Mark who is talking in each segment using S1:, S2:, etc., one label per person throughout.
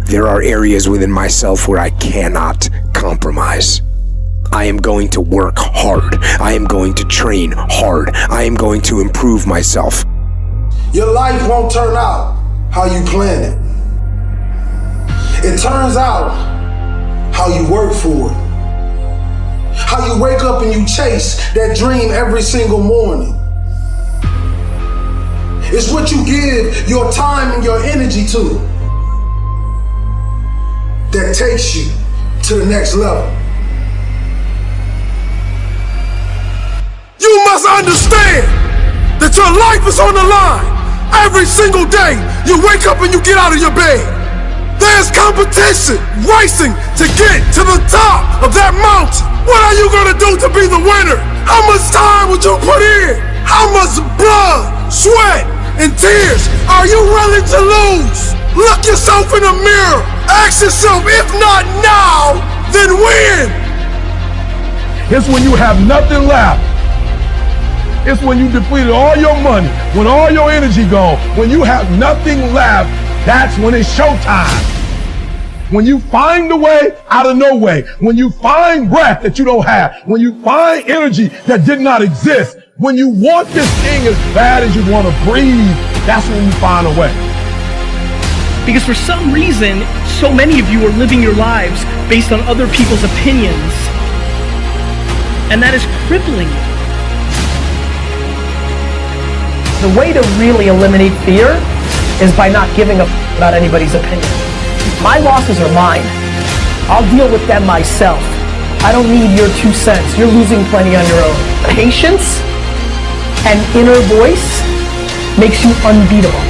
S1: There are areas within myself where I cannot compromise. I am going to work hard. I am going to train hard. I am going to improve myself.
S2: Your life won't turn out how you planned it. It turns out how you work for it. How you wake up and you chase that dream every single morning. It's what you give your time and your energy to that takes you to the next level. You must understand that your life is on the line. Every single day, you wake up and you get out of your bed. There's competition racing to get to the top of that mountain. What are you gonna do to be the winner? How much time would you put in? How much blood, sweat, and tears are you willing to lose? Look yourself in the mirror. Ask yourself, if not now, then when?
S3: It's when you have nothing left. It's when you depleted all your money, when all your energy gone, when you have nothing left, that's when it's showtime. When you find a way out of no way, when you find breath that you don't have, when you find energy that did not exist, when you want this thing as bad as you want to breathe, that's when you find a way.
S4: Because for some reason, so many of you are living your lives based on other people's opinions. And that is crippling you.
S5: The way to really eliminate fear is by not giving a about anybody's opinion. My losses are mine. I'll deal with them myself. I don't need your 2 cents. You're losing plenty on your own. Patience and inner voice makes you unbeatable.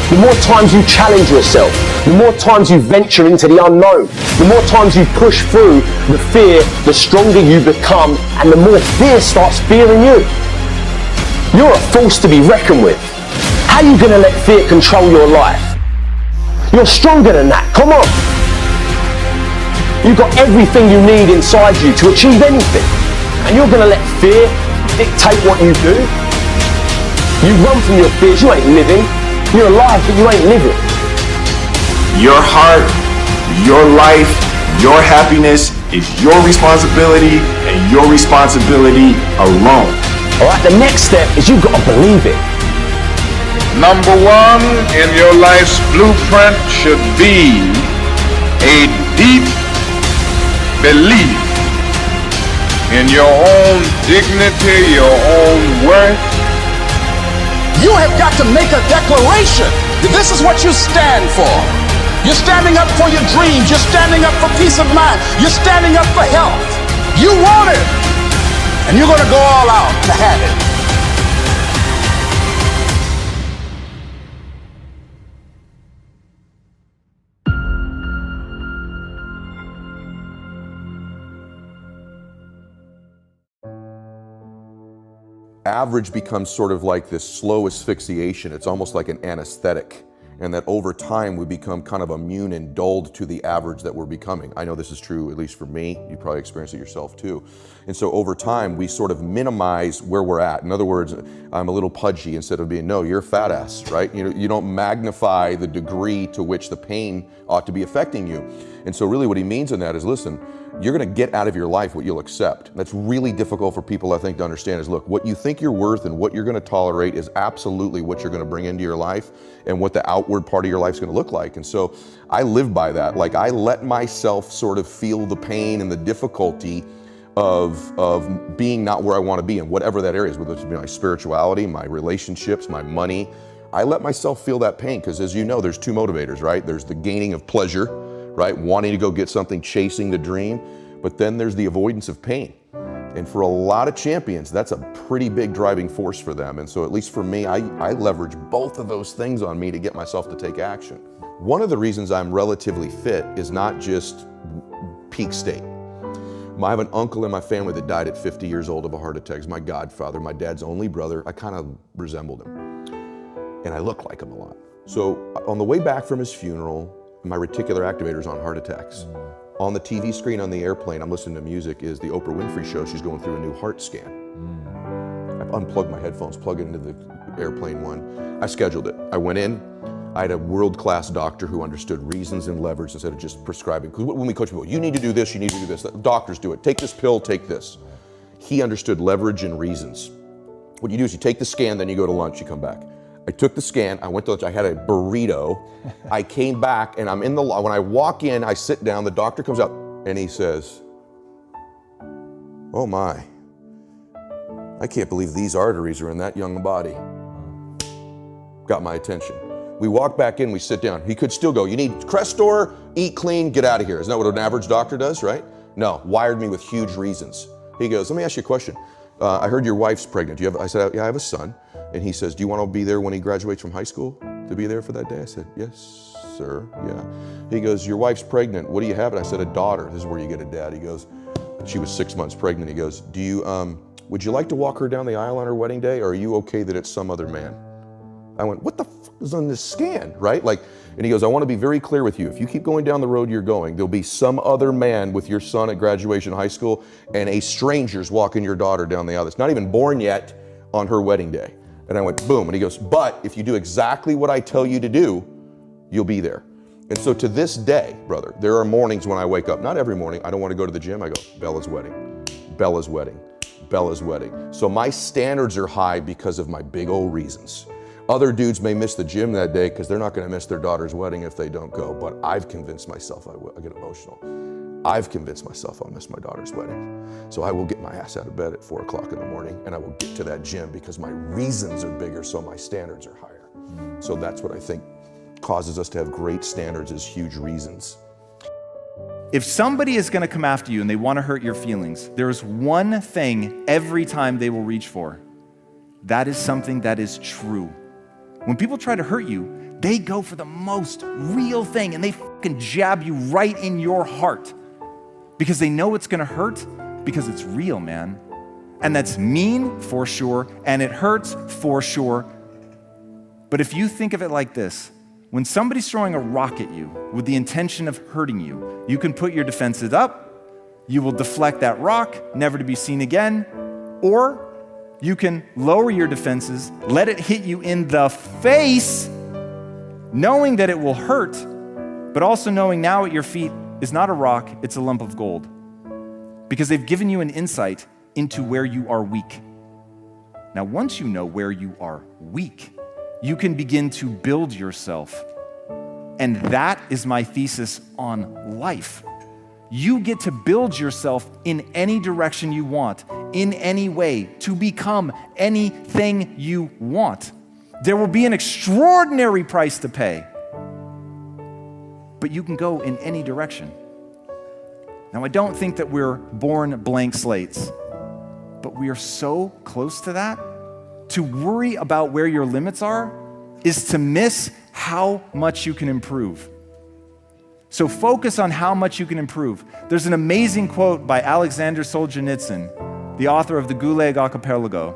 S6: The more times you challenge yourself, the more times you venture into the unknown, the more times you push through the fear, the stronger you become, and the more fear starts fearing you. You're a force to be reckoned with. How are you going to let fear control your life? You're stronger than that, come on. You've got everything you need inside you to achieve anything. And you're going to let fear dictate what you do? You run from your fears, you ain't living. You're alive, but you ain't living.
S7: Your heart, your life, your happiness is your responsibility and your responsibility alone.
S6: Alright, the next step is you've got to believe it.
S8: Number one in your life's blueprint should be a deep belief in your own dignity, your own worth.
S9: You have got to make a declaration that this is what you stand for. You're standing up for your dreams. You're standing up for peace of mind. You're standing up for health. You want it. And you're going to go all out to have it.
S10: Average becomes sort of like this slow asphyxiation. It's almost like an anesthetic. And that over time we become kind of immune and dulled to the average that we're becoming. I know this is true, at least for me. You probably experience it yourself too. And so over time we sort of minimize where we're at. In other words, I'm a little pudgy instead of being, no, you're a fat ass, right? You don't magnify the degree to which the pain ought to be affecting you. And so really what he means in that is, listen, you're gonna get out of your life what you'll accept. That's really difficult for people, I think, to understand is, look, what you think you're worth and what you're gonna tolerate is absolutely what you're gonna bring into your life and what the outward part of your life's gonna look like. And so I live by that. Like, I let myself sort of feel the pain and the difficulty of being not where I wanna be in whatever that area is, whether it's my spirituality, my relationships, my money. I let myself feel that pain because, as you know, there's two motivators, right? There's the gaining of pleasure, right? Wanting to go get something, chasing the dream, but then there's the avoidance of pain. And for a lot of champions, that's a pretty big driving force for them. And so at least for me, I leverage both of those things on me to get myself to take action. One of the reasons I'm relatively fit is not just peak state. I have an uncle in my family that died at 50 years old of a heart attack. He's my godfather, my dad's only brother. I kind of resembled him. And I look like him a lot. So on the way back from his funeral, my reticular activator's on heart attacks. On the TV screen on the airplane, I'm listening to music, is the Oprah Winfrey show. She's going through a new heart scan. I've unplugged my headphones, plugged it into the airplane one. I scheduled it. I went in, I had a world-class doctor who understood reasons and leverage instead of just prescribing. Because when we coach people, you need to do this, you need to do this. Doctors do it. Take this pill, take this. He understood leverage and reasons. What you do is you take the scan, then you go to lunch, you come back. I took the scan, I went to lunch, I had a burrito. I came back and I'm in the, when I walk in, I sit down, the doctor comes up and he says, "Oh my, I can't believe these arteries are in that young body." Got my attention. We walk back in, we sit down. He could still go, "You need Crestor, eat clean, get out of here." Isn't that what an average doctor does, right? No, wired me with huge reasons. He goes, "Let me ask you a question. I heard your wife's pregnant. I said, "Yeah, I have a son." And he says, "Do you want to be there when he graduates from high school to be there for that day?" I said, "Yes, sir, yeah." He goes, "Your wife's pregnant. What do you have?" And I said, "A daughter." This is where you get a dad. He goes, "She was 6 months pregnant." He goes, "Do you, would you like to walk her down the aisle on her wedding day, or are you okay that it's some other man?" I went, "What the fuck is on this scan?" Right? Like, and he goes, "I want to be very clear with you. If you keep going down the road you're going, there'll be some other man with your son at graduation high school, and a stranger's walking your daughter down the aisle that's not even born yet on her wedding day." And I went, boom. And he goes, "But if you do exactly what I tell you to do, you'll be there." And so to this day, brother, there are mornings when I wake up, not every morning, I don't want to go to the gym. I go, "Bella's wedding, Bella's wedding, Bella's wedding." So my standards are high because of my big old reasons. Other dudes may miss the gym that day because they're not going to miss their daughter's wedding if they don't go. But I've convinced myself I will. I get emotional. I've convinced myself I'll miss my daughter's wedding. So I will get my ass out of bed at 4 o'clock in the morning and I will get to that gym because my reasons are bigger, so my standards are higher. So that's what I think causes us to have great standards, is huge reasons.
S11: If somebody is going to come after you and they want to hurt your feelings, there's one thing every time they will reach for. That is something that is true. When people try to hurt you, they go for the most real thing and they fucking jab you right in your heart because they know it's gonna hurt because it's real, man. And that's mean for sure, and it hurts for sure. But if you think of it like this, when somebody's throwing a rock at you with the intention of hurting you, you can put your defenses up, you will deflect that rock, never to be seen again, or you can lower your defenses, let it hit you in the face, knowing that it will hurt, but also knowing now at your feet is not a rock, it's a lump of gold. Because they've given you an insight into where you are weak. Now, once you know where you are weak, you can begin to build yourself. And that is my thesis on life. You get to build yourself in any direction you want, in any way, to become anything you want. There will be an extraordinary price to pay, but you can go in any direction. Now, I don't think that we're born blank slates, but we are so close to that. To worry about where your limits are is to miss how much you can improve. So focus on how much you can improve. There's an amazing quote by Alexander Solzhenitsyn, the author of the Gulag Archipelago.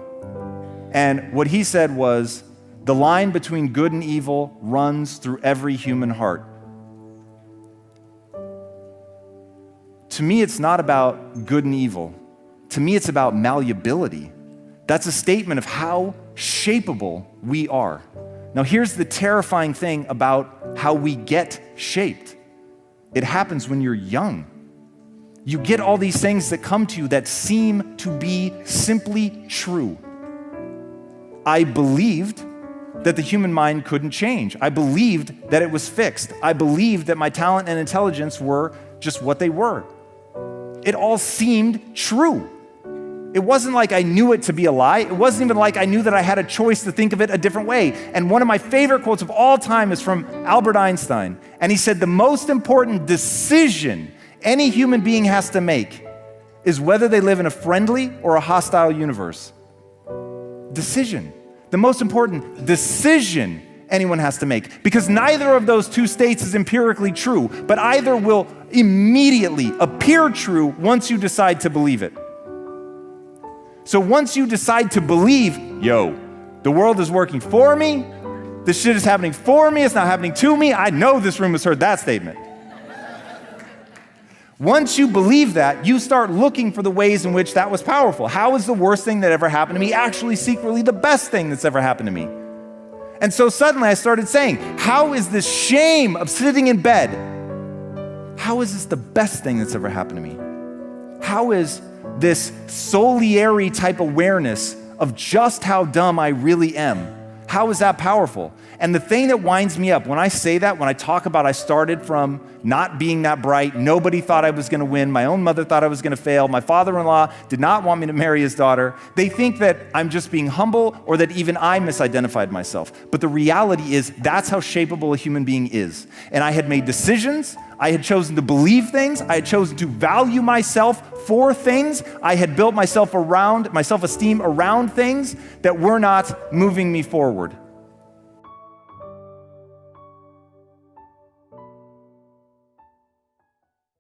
S11: And what he said was, "The line between good and evil runs through every human heart." To me, it's not about good and evil. To me, it's about malleability. That's a statement of how shapeable we are. Now, here's the terrifying thing about how we get shaped. It happens when you're young. You get all these things that come to you that seem to be simply true. I believed that the human mind couldn't change. I believed that it was fixed. I believed that my talent and intelligence were just what they were. It all seemed true. It wasn't like I knew it to be a lie. It wasn't even like I knew that I had a choice to think of it a different way. And one of my favorite quotes of all time is from Albert Einstein. And he said, "The most important decision any human being has to make is whether they live in a friendly or a hostile universe." Decision. The most important decision anyone has to make. Because neither of those two states is empirically true, but either will immediately appear true once you decide to believe it. So once you decide to believe, yo, the world is working for me, this shit is happening for me, it's not happening to me, I know this room has heard that statement. Once you believe that, you start looking for the ways in which that was powerful. How is the worst thing that ever happened to me actually secretly the best thing that's ever happened to me? And so suddenly I started saying, how is this shame of sitting in bed, how is this the best thing that's ever happened to me? How is this soliary type awareness of just how dumb I really am, how is that powerful? And the thing that winds me up, when I say that, when I talk about I started from not being that bright, nobody thought I was gonna win, my own mother thought I was gonna fail, my father-in-law did not want me to marry his daughter, they think that I'm just being humble or that even I misidentified myself. But the reality is that's how shapeable a human being is. And I had made decisions, I had chosen to believe things, I had chosen to value myself for things, I had built myself around, my self-esteem around things that were not moving me forward.